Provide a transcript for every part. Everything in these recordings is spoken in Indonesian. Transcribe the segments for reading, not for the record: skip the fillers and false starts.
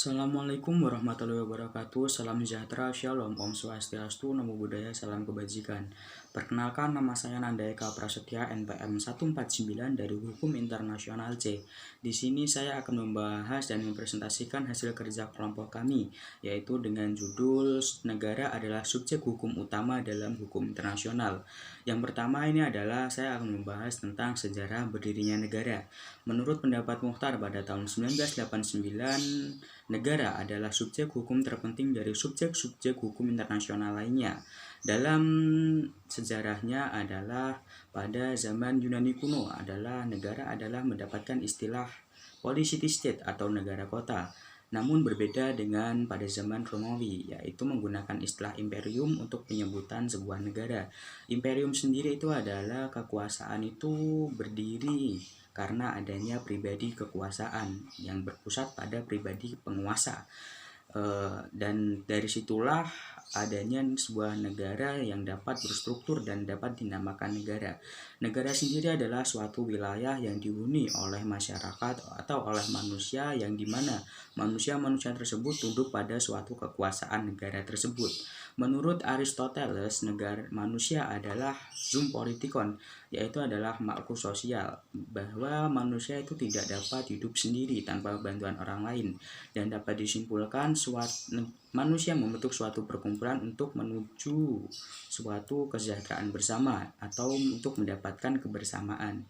Assalamualaikum warahmatullahi wabarakatuh. Salam sejahtera, shalom, om swastiastu, namo buddhaya, salam kebajikan. Perkenalkan, nama saya Nanda Eka Prasetya, NPM 149 dari Hukum Internasional C. Di sini saya akan membahas dan mempresentasikan hasil kerja kelompok kami, yaitu dengan judul Negara adalah subjek hukum utama dalam hukum internasional. Yang pertama ini adalah saya akan membahas tentang sejarah berdirinya negara. Menurut pendapat Muchtar pada tahun 1989, negara adalah subjek hukum terpenting dari subjek-subjek hukum internasional lainnya. Dalam sejarahnya adalah pada zaman Yunani kuno negara adalah mendapatkan istilah policity state atau negara kota. Namun berbeda dengan pada zaman Romawi, yaitu menggunakan istilah imperium untuk penyebutan sebuah negara. Imperium sendiri itu adalah kekuasaan itu berdiri karena adanya pribadi kekuasaan yang berpusat pada pribadi penguasa. Dan dari situlah adanya sebuah negara yang dapat berstruktur dan dapat dinamakan negara. Negara sendiri adalah suatu wilayah yang dihuni oleh masyarakat atau oleh manusia, yang dimana manusia-manusia tersebut tunduk pada suatu kekuasaan negara tersebut. Menurut Aristoteles, negara manusia adalah zoom politikon, yaitu adalah makhluk sosial, bahwa manusia itu tidak dapat hidup sendiri tanpa bantuan orang lain, dan dapat disimpulkan manusia membentuk suatu perkumpulan untuk menuju suatu kesejahteraan bersama atau untuk mendapatkan kebersamaan.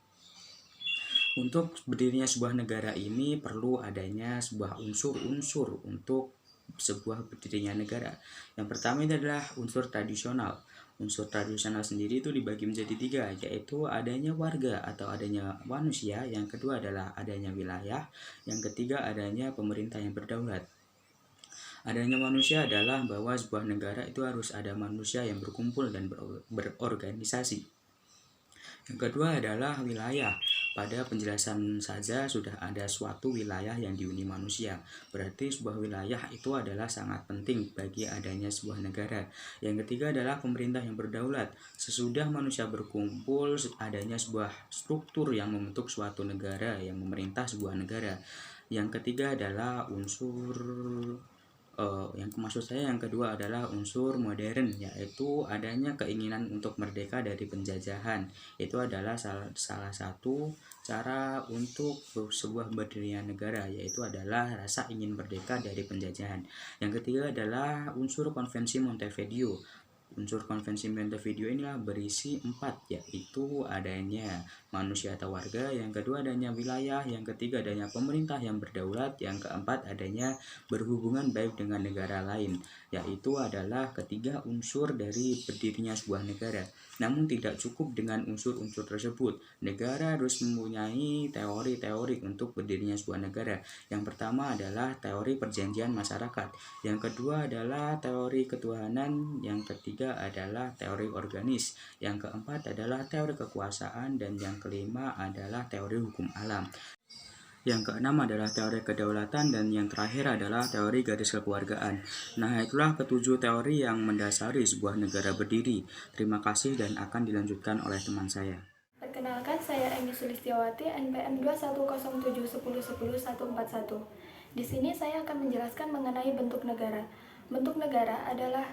Untuk berdirinya sebuah negara ini perlu adanya sebuah unsur-unsur untuk sebuah berdirinya negara. Yang pertama itu adalah unsur tradisional. Unsur tradisional sendiri itu dibagi menjadi tiga, yaitu adanya warga atau adanya manusia, yang kedua adalah adanya wilayah, yang ketiga adanya pemerintah yang berdaulat. Adanya manusia adalah bahwa sebuah negara itu harus ada manusia yang berkumpul dan berorganisasi. Yang kedua adalah wilayah. Pada penjelasan saja sudah ada suatu wilayah yang dihuni manusia. Berarti sebuah wilayah itu adalah sangat penting bagi adanya sebuah negara. Yang ketiga adalah pemerintah yang berdaulat. Sesudah manusia berkumpul, adanya sebuah struktur yang membentuk suatu negara yang memerintah sebuah negara. Yang ketiga adalah yang kedua adalah unsur modern, yaitu adanya keinginan untuk merdeka dari penjajahan. Itu adalah salah satu cara untuk sebuah berdirinya negara, yaitu adalah rasa ingin merdeka dari penjajahan. Yang ketiga adalah unsur konvensi Montevideo. Unsur konvensi Montevideo inilah berisi 4, yaitu adanya manusia atau warga, yang kedua adanya wilayah, yang ketiga adanya pemerintah yang berdaulat, yang keempat adanya berhubungan baik dengan negara lain, yaitu adalah ketiga unsur dari berdirinya sebuah negara. Namun tidak cukup dengan unsur-unsur tersebut. Negara harus mempunyai teori-teori untuk berdirinya sebuah negara. Yang pertama adalah teori perjanjian masyarakat, yang kedua adalah teori ketuhanan, yang ketiga adalah teori organis, yang keempat adalah teori kekuasaan, dan yang kelima adalah teori hukum alam. Yang keenam adalah teori kedaulatan, dan yang terakhir adalah teori garis kekeluargaan. Nah, itulah ketujuh teori yang mendasari sebuah negara berdiri. Terima kasih dan akan dilanjutkan oleh teman saya. Perkenalkan, saya Emi Sulistiawati, NPM 21070101141. Di sini saya akan menjelaskan mengenai bentuk negara. Bentuk negara adalah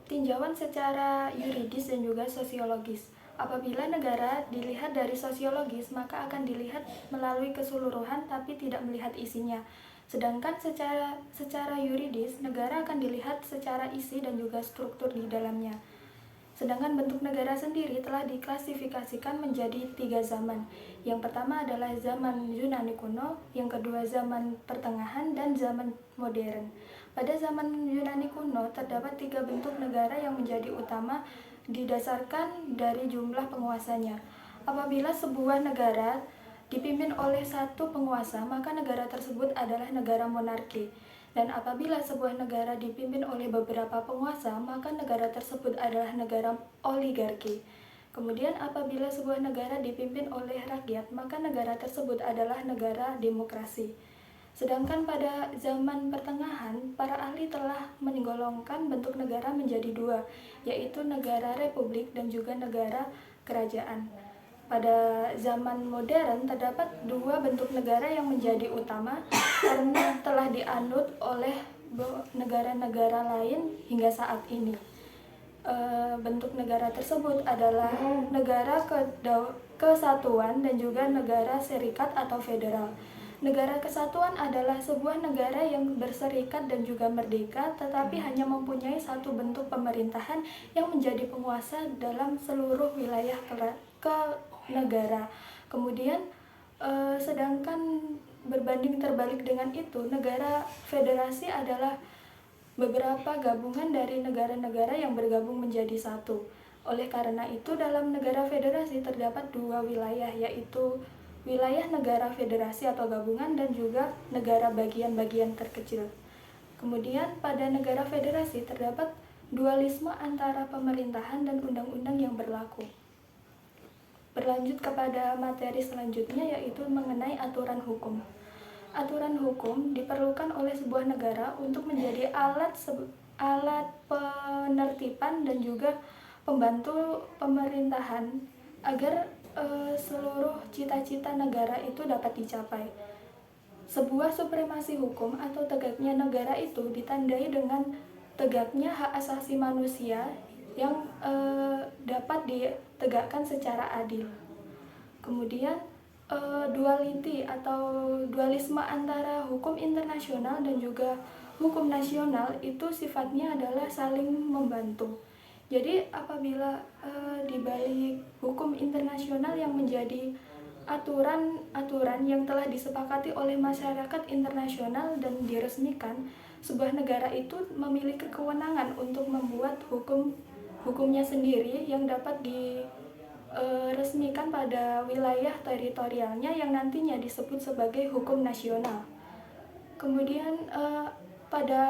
tinjauan secara yuridis dan juga sosiologis. Apabila negara dilihat dari sosiologis, maka akan dilihat melalui keseluruhan tapi tidak melihat isinya. Sedangkan secara yuridis, negara akan dilihat secara isi dan juga struktur di dalamnya. Sedangkan bentuk negara sendiri telah diklasifikasikan menjadi 3 zaman. Yang pertama adalah zaman Yunani kuno, yang kedua zaman pertengahan, dan zaman modern. Pada zaman Yunani kuno terdapat 3 bentuk negara yang menjadi utama didasarkan dari jumlah penguasanya. Apabila sebuah negara dipimpin oleh satu penguasa, maka negara tersebut adalah negara monarki. Dan apabila sebuah negara dipimpin oleh beberapa penguasa, maka negara tersebut adalah negara oligarki. Kemudian apabila sebuah negara dipimpin oleh rakyat, maka negara tersebut adalah negara demokrasi. Sedangkan pada zaman pertengahan, para ahli telah menggolongkan bentuk negara menjadi 2, yaitu negara republik dan juga negara kerajaan. pada zaman modern terdapat dua bentuk negara yang menjadi utama karena telah dianut oleh negara-negara lain hingga saat ini. Bentuk negara tersebut adalah negara kesatuan dan juga negara serikat atau federal. Negara kesatuan adalah sebuah negara yang berserikat dan juga merdeka, tetapi hanya mempunyai satu bentuk pemerintahan yang menjadi penguasa dalam seluruh wilayah ke negara. Kemudian sedangkan berbanding terbalik dengan itu, negara federasi adalah beberapa gabungan dari negara-negara yang bergabung menjadi satu. Oleh karena itu, dalam negara federasi terdapat dua wilayah, yaitu wilayah negara federasi atau gabungan dan juga negara bagian-bagian terkecil. Kemudian pada negara federasi terdapat dualisme antara pemerintahan dan undang-undang yang berlaku. Berlanjut kepada materi selanjutnya, yaitu mengenai aturan hukum. Aturan hukum diperlukan oleh sebuah negara untuk menjadi alat penertiban dan juga pembantu pemerintahan agar seluruh cita-cita negara itu dapat dicapai. Sebuah supremasi hukum atau tegaknya negara itu ditandai dengan tegaknya hak asasi manusia yang dapat ditegakkan secara adil. Kemudian duality atau dualisme antara hukum internasional dan juga hukum nasional itu sifatnya adalah saling membantu. Jadi apabila di balik hukum internasional yang menjadi aturan-aturan yang telah disepakati oleh masyarakat internasional dan diresmikan, sebuah negara itu memiliki kewenangan untuk membuat hukumnya sendiri yang dapat diresmikan pada wilayah teritorialnya yang nantinya disebut sebagai hukum nasional. Kemudian pada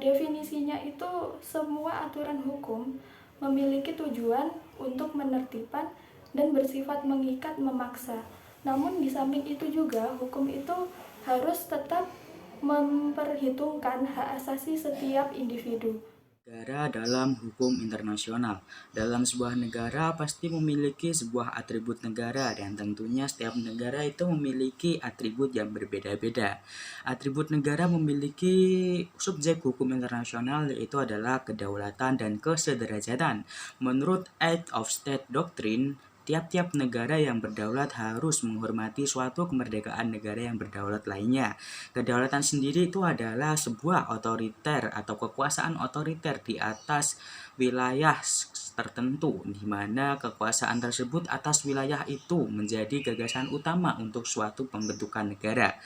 definisinya itu semua aturan hukum memiliki tujuan untuk menertibkan dan bersifat mengikat memaksa. Namun di samping itu juga hukum itu harus tetap memperhitungkan hak asasi setiap individu. Negara dalam hukum internasional. Dalam sebuah negara pasti memiliki sebuah atribut negara dan tentunya setiap negara itu memiliki atribut yang berbeda-beda. Atribut negara memiliki subjek hukum internasional yaitu adalah kedaulatan dan kesederajatan. Menurut Act of State Doctrine, tiap-tiap negara yang berdaulat harus menghormati suatu kemerdekaan negara yang berdaulat lainnya. Kedaulatan sendiri itu adalah sebuah otoriter atau kekuasaan otoriter di atas wilayah tertentu, di mana kekuasaan tersebut atas wilayah itu menjadi gagasan utama untuk suatu pembentukan negara.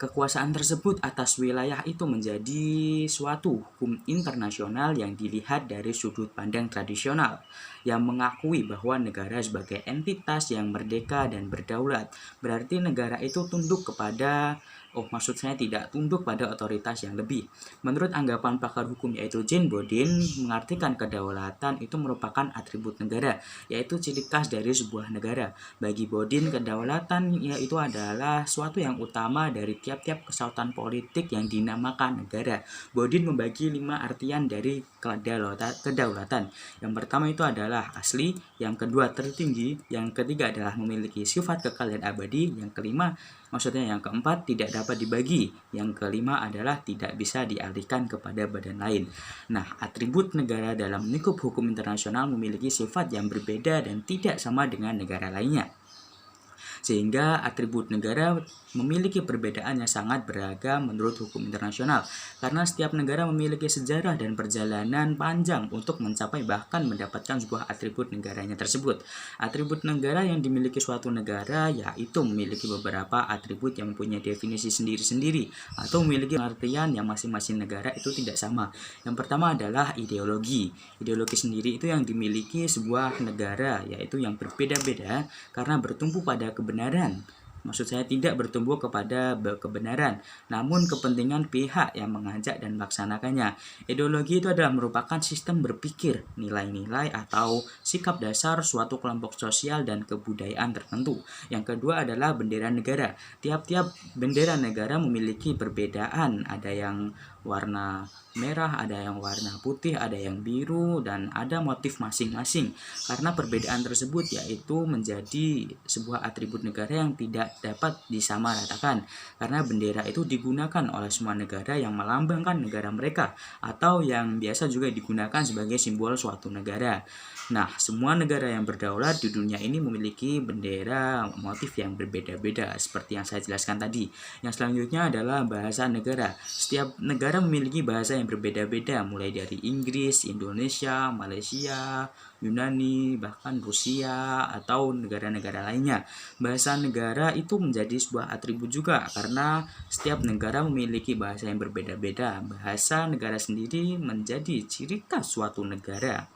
Kekuasaan tersebut atas wilayah itu menjadi suatu hukum internasional yang dilihat dari sudut pandang tradisional, yang mengakui bahwa negara sebagai entitas yang merdeka dan berdaulat. Berarti negara itu tunduk kepada tidak tunduk pada otoritas yang lebih. Menurut anggapan pakar hukum yaitu Jane Bodin, mengartikan kedaulatan itu merupakan atribut negara, yaitu ciri khas dari sebuah negara. Bagi Bodin, kedaulatan yaitu adalah suatu yang utama dari tiap-tiap kesatuan politik yang dinamakan negara. Bodin membagi 5 artian dari kedaulatan. Yang pertama itu adalah asli, yang kedua tertinggi, yang ketiga adalah memiliki sifat kekal dan abadi, yang keempat tidak dapat dibagi, yang kelima adalah tidak bisa dialihkan kepada badan lain. Nah, atribut negara dalam lingkup hukum internasional memiliki sifat yang berbeda dan tidak sama dengan negara lainnya, sehingga atribut negara memiliki perbedaan yang sangat beragam menurut hukum internasional, karena setiap negara memiliki sejarah dan perjalanan panjang untuk mencapai bahkan mendapatkan sebuah atribut negaranya tersebut. Atribut negara yang dimiliki suatu negara yaitu memiliki beberapa atribut yang mempunyai definisi sendiri-sendiri atau memiliki artian yang masing-masing negara itu tidak sama. Yang pertama adalah ideologi. Ideologi sendiri itu yang dimiliki sebuah negara, yaitu yang berbeda-beda karena bertumpu pada kebenaran Maksud saya tidak bertumbuh kepada kebenaran, namun kepentingan pihak yang mengajak dan melaksanakannya. Ideologi itu adalah merupakan sistem berpikir, nilai-nilai atau sikap dasar suatu kelompok sosial dan kebudayaan tertentu. Yang kedua adalah bendera negara. Tiap-tiap bendera negara memiliki perbedaan, ada yang warna merah, ada yang warna putih, ada yang biru, dan ada motif masing-masing. Karena perbedaan tersebut yaitu menjadi sebuah atribut negara yang tidak dapat disamaratakan. Karena bendera itu digunakan oleh semua negara yang melambangkan negara mereka, atau yang biasa juga digunakan sebagai simbol suatu negara. Nah, semua negara yang berdaulat di dunia ini memiliki bendera motif yang berbeda-beda seperti yang saya jelaskan tadi. Yang selanjutnya adalah bahasa negara. Setiap negara memiliki bahasa yang berbeda-beda, mulai dari Inggris, Indonesia, Malaysia, Yunani, bahkan Rusia, atau negara-negara lainnya. Bahasa negara itu menjadi sebuah atribut juga karena setiap negara memiliki bahasa yang berbeda-beda. Bahasa negara sendiri menjadi ciri khas suatu negara.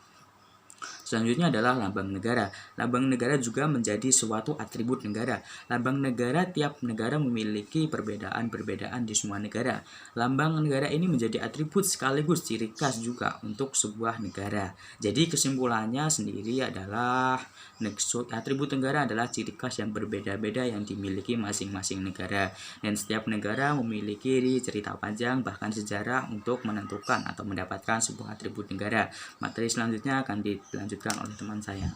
Selanjutnya adalah lambang negara. Lambang negara juga menjadi suatu atribut negara. Lambang negara, tiap negara memiliki perbedaan-perbedaan di semua negara. Lambang negara ini menjadi atribut sekaligus ciri khas juga untuk sebuah negara. Jadi kesimpulannya sendiri adalah atribut negara adalah ciri khas yang berbeda-beda yang dimiliki masing-masing negara. Dan setiap negara memiliki cerita panjang bahkan sejarah untuk menentukan atau mendapatkan sebuah atribut negara. Materi selanjutnya akan dilanjutkan oleh teman saya.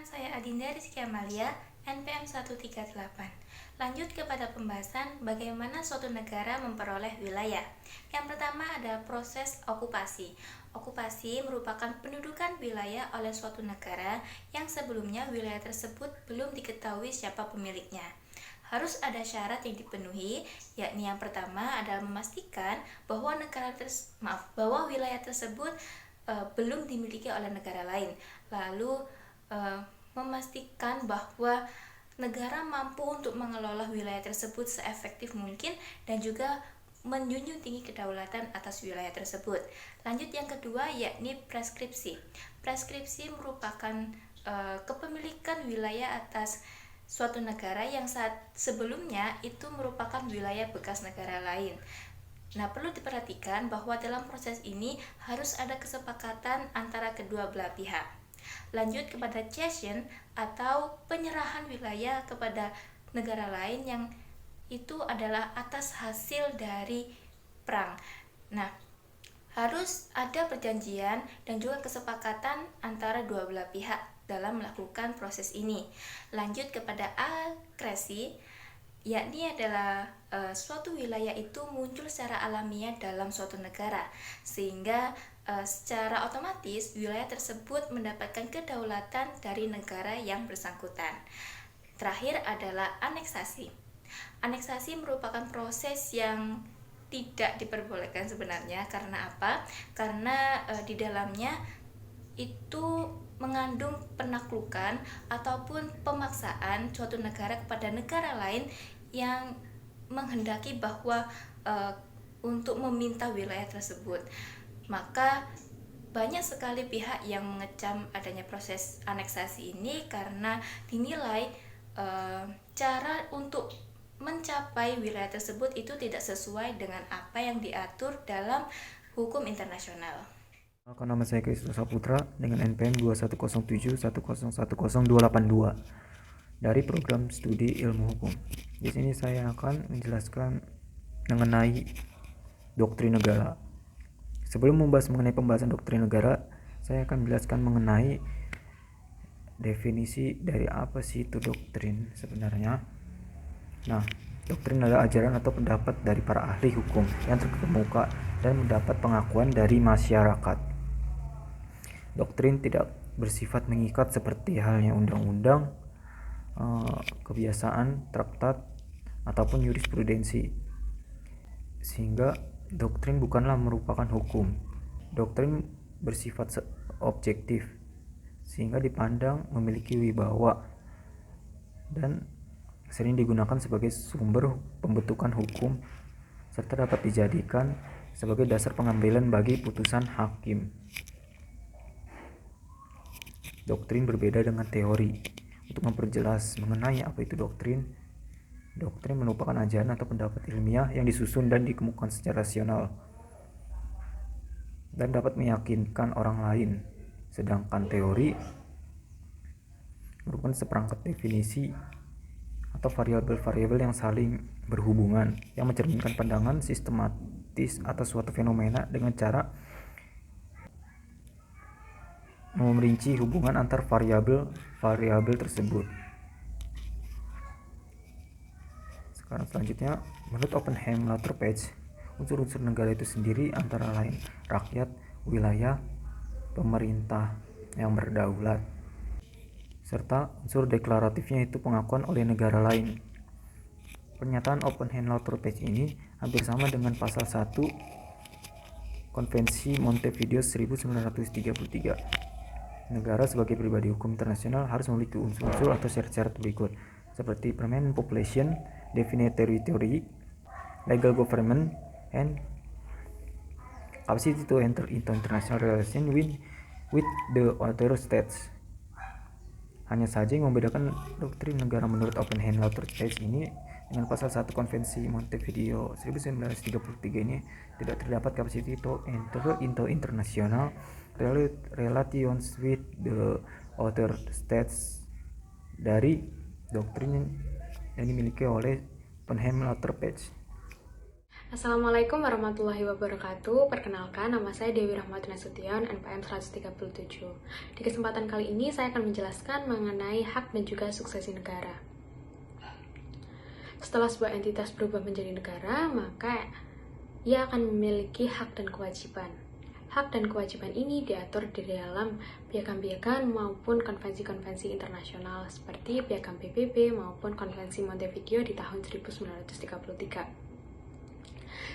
Saya Adinda Rizky Amalia, NPM 138. Lanjut kepada pembahasan bagaimana suatu negara memperoleh wilayah. Yang pertama adalah proses okupasi. Okupasi merupakan pendudukan wilayah oleh suatu negara yang sebelumnya wilayah tersebut belum diketahui siapa pemiliknya. Harus ada syarat yang dipenuhi, yakni yang pertama adalah memastikan bahwa bahwa wilayah tersebut belum dimiliki oleh negara lain. Lalu memastikan bahwa negara mampu untuk mengelola wilayah tersebut seefektif mungkin dan juga menjunjung tinggi kedaulatan atas wilayah tersebut. Lanjut yang kedua yakni preskripsi. Preskripsi merupakan kepemilikan wilayah atas suatu negara yang saat sebelumnya itu merupakan wilayah bekas negara lain. Nah, perlu diperhatikan bahwa dalam proses ini harus ada kesepakatan antara kedua belah pihak. Lanjut kepada cession atau penyerahan wilayah kepada negara lain yang itu adalah atas hasil dari perang. Nah, harus ada perjanjian dan juga kesepakatan antara dua belah pihak dalam melakukan proses ini. Lanjut kepada akresi, yakni adalah suatu wilayah itu muncul secara alamiah dalam suatu negara, sehingga secara otomatis wilayah tersebut mendapatkan kedaulatan dari negara yang bersangkutan. Terakhir adalah aneksasi. Aneksasi merupakan proses yang tidak diperbolehkan sebenarnya. Karena apa? Karena di dalamnya itu mengandung penaklukan ataupun pemaksaan suatu negara kepada negara lain yang menghendaki bahwa untuk meminta wilayah tersebut. Maka banyak sekali pihak yang mengecam adanya proses aneksasi ini karena dinilai cara untuk mencapai wilayah tersebut itu tidak sesuai dengan apa yang diatur dalam hukum internasional. Nama saya Kristus Saputra dengan NPM 210710100282 dari program studi ilmu hukum. Di sini saya akan menjelaskan mengenai doktrin negara. Sebelum membahas mengenai pembahasan doktrin negara, saya akan menjelaskan mengenai definisi dari apa sih itu doktrin sebenarnya. Nah, doktrin adalah ajaran atau pendapat dari para ahli hukum yang terkemuka dan mendapat pengakuan dari masyarakat. Doktrin tidak bersifat mengikat seperti halnya undang-undang, kebiasaan, traktat, ataupun jurisprudensi. Sehingga doktrin bukanlah merupakan hukum. Doktrin bersifat objektif, sehingga dipandang memiliki wibawa dan sering digunakan sebagai sumber pembentukan hukum serta dapat dijadikan sebagai dasar pengambilan bagi putusan hakim. Doktrin berbeda dengan teori. Untuk memperjelas mengenai apa itu doktrin, Doktrin merupakan ajaran atau pendapat ilmiah yang disusun dan dikemukakan secara rasional dan dapat meyakinkan orang lain. Sedangkan teori merupakan seperangkat definisi atau variabel-variabel yang saling berhubungan yang mencerminkan pandangan sistematis atas suatu fenomena dengan cara memerinci hubungan antar variabel tersebut. Sekarang selanjutnya, menurut Oppenheim-Lautrpech, unsur-unsur negara itu sendiri antara lain rakyat, wilayah, pemerintah yang berdaulat, serta unsur deklaratifnya itu pengakuan oleh negara lain. Pernyataan Oppenheim-Lautrpech ini hampir sama dengan pasal 1 Konvensi Montevideo 1933. Negara sebagai pribadi hukum internasional harus memiliki unsur-unsur atau syarat-syarat berikut, seperti permanent population, definite territory, legal government, and capacity to enter into international relations with the other states. Hanya saja yang membedakan doktrin negara menurut Oppenheim-Lautrpech ini dengan pasal 1 Konvensi Montevideo 1933 ini tidak terdapat capacity to enter into international relations with the other states dari doktrin yang dimiliki oleh Oppenheim-Lautrpech. Assalamualaikum warahmatullahi wabarakatuh. Perkenalkan, nama saya Dewi Rahmat Nasution, NPM 137. Di kesempatan kali ini saya akan menjelaskan mengenai hak dan juga suksesi negara. Setelah sebuah entitas berubah menjadi negara, maka ia akan memiliki hak dan kewajiban. Hak dan kewajiban ini diatur di dalam piagam-piagam maupun konvensi-konvensi internasional seperti piagam PBB maupun konvensi Montevideo di tahun 1933.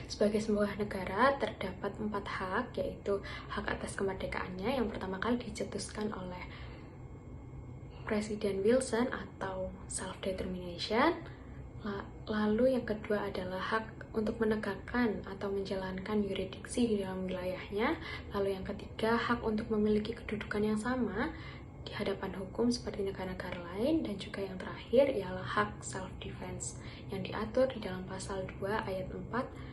Sebagai sebuah negara, terdapat 4 hak, yaitu hak atas kemerdekaannya yang pertama kali dicetuskan oleh Presiden Wilson atau self-determination. Lalu yang kedua adalah hak untuk menegakkan atau menjalankan yurisdiksi di dalam wilayahnya. Lalu yang ketiga, hak untuk memiliki kedudukan yang sama di hadapan hukum seperti negara-negara lain. Dan juga yang terakhir ialah hak self-defense yang diatur di dalam pasal 2 ayat 4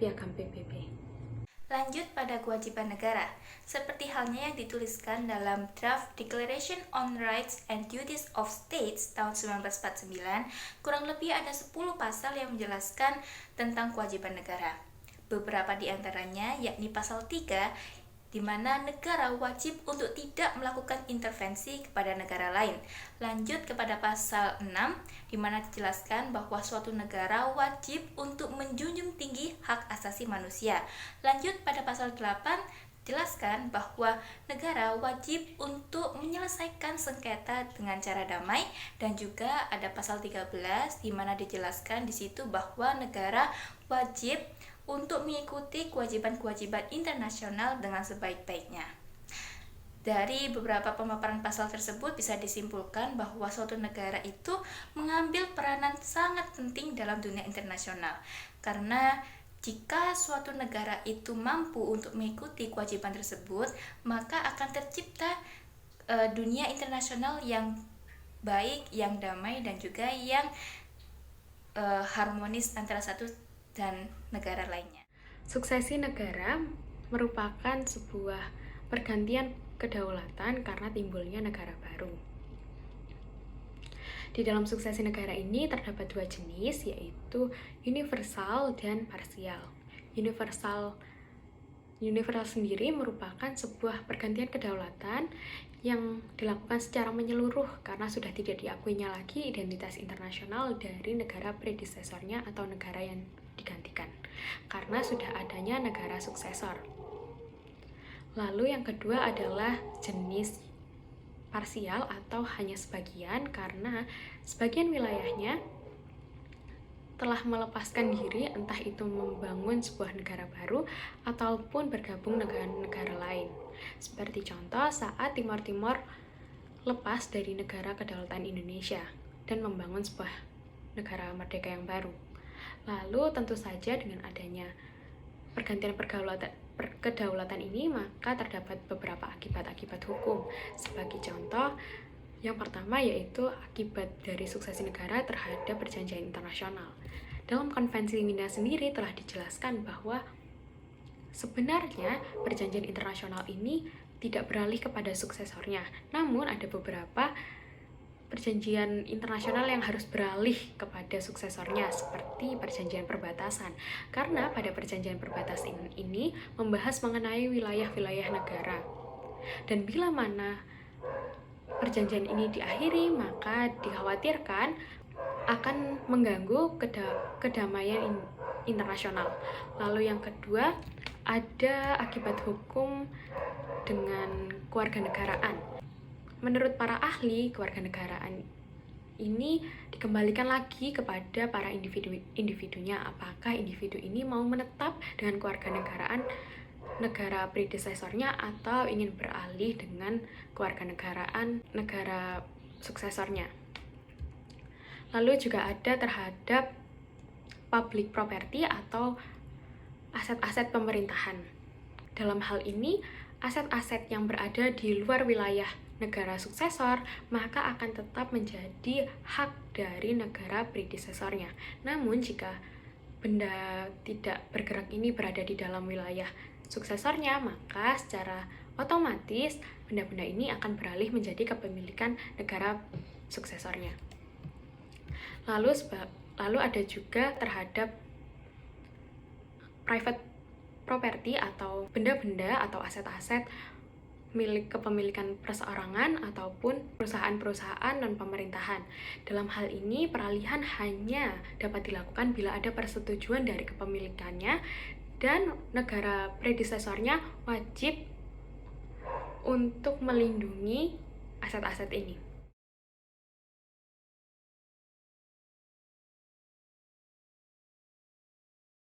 Piagam PBB. Lanjut pada kewajiban negara, seperti halnya yang dituliskan dalam Draft Declaration on Rights and Duties of States tahun 1949, kurang lebih ada 10 pasal yang menjelaskan tentang kewajiban negara. Beberapa di antaranya yakni pasal 3, di mana negara wajib untuk tidak melakukan intervensi kepada negara lain. Lanjut kepada pasal 6, di mana dijelaskan bahwa suatu negara wajib untuk menjunjung tinggi hak asasi manusia. Lanjut pada pasal 8, jelaskan bahwa negara wajib untuk menyelesaikan sengketa dengan cara damai. Dan juga ada pasal 13, di mana dijelaskan di situ bahwa negara wajib untuk mengikuti kewajiban-kewajiban internasional dengan sebaik-baiknya. Dari beberapa pemaparan pasal tersebut bisa disimpulkan bahwa suatu negara itu mengambil peranan sangat penting dalam dunia internasional. Karena jika suatu negara itu mampu untuk mengikuti kewajiban tersebut, maka akan tercipta dunia internasional yang baik, yang damai, dan juga yang harmonis antara satu dan negara lainnya. Suksesi negara merupakan sebuah pergantian kedaulatan karena timbulnya negara baru. Di dalam suksesi negara ini terdapat 2 jenis, yaitu universal dan parsial. Universal sendiri merupakan sebuah pergantian kedaulatan yang dilakukan secara menyeluruh karena sudah tidak diakuinya lagi identitas internasional dari negara predesesornya atau negara yang digantikan, karena sudah adanya negara suksesor. Lalu yang kedua adalah jenis parsial atau hanya sebagian, karena sebagian wilayahnya telah melepaskan diri, entah itu membangun sebuah negara baru ataupun bergabung dengan negara lain. Seperti contoh saat Timor Timur lepas dari negara kedaulatan Indonesia dan membangun sebuah negara merdeka yang baru. Lalu tentu saja dengan adanya pergantian kedaulatan ini, maka terdapat beberapa akibat-akibat hukum. Sebagai contoh, Yang pertama yaitu akibat dari suksesi negara terhadap perjanjian internasional. Dalam Konvensi Wina sendiri telah dijelaskan bahwa sebenarnya perjanjian internasional ini tidak beralih kepada suksesornya, namun ada beberapa perjanjian internasional yang harus beralih kepada suksesornya, seperti perjanjian perbatasan. Karena pada perjanjian perbatasan ini membahas mengenai wilayah-wilayah negara. Dan bila mana perjanjian ini diakhiri, maka dikhawatirkan akan mengganggu kedamaian internasional. Lalu yang kedua, ada akibat hukum dengan kewarganegaraan. Menurut para ahli, kewarganegaraan ini dikembalikan lagi kepada para individunya. Apakah individu ini mau menetap dengan kewarganegaraan negara predesesornya atau ingin beralih dengan kewarganegaraan negara suksesornya. Lalu juga ada terhadap public property atau aset-aset pemerintahan. Dalam hal ini, aset-aset yang berada di luar wilayah negara suksesor maka akan tetap menjadi hak dari negara predesesornya. Namun jika benda tidak bergerak ini berada di dalam wilayah suksesornya, maka secara otomatis benda-benda ini akan beralih menjadi kepemilikan negara suksesornya. Lalu ada juga terhadap private property atau benda-benda atau aset-aset milik kepemilikan perseorangan ataupun perusahaan-perusahaan non-pemerintahan. Dalam hal ini, peralihan hanya dapat dilakukan bila ada persetujuan dari kepemilikannya dan negara predesesornya wajib untuk melindungi aset-aset ini.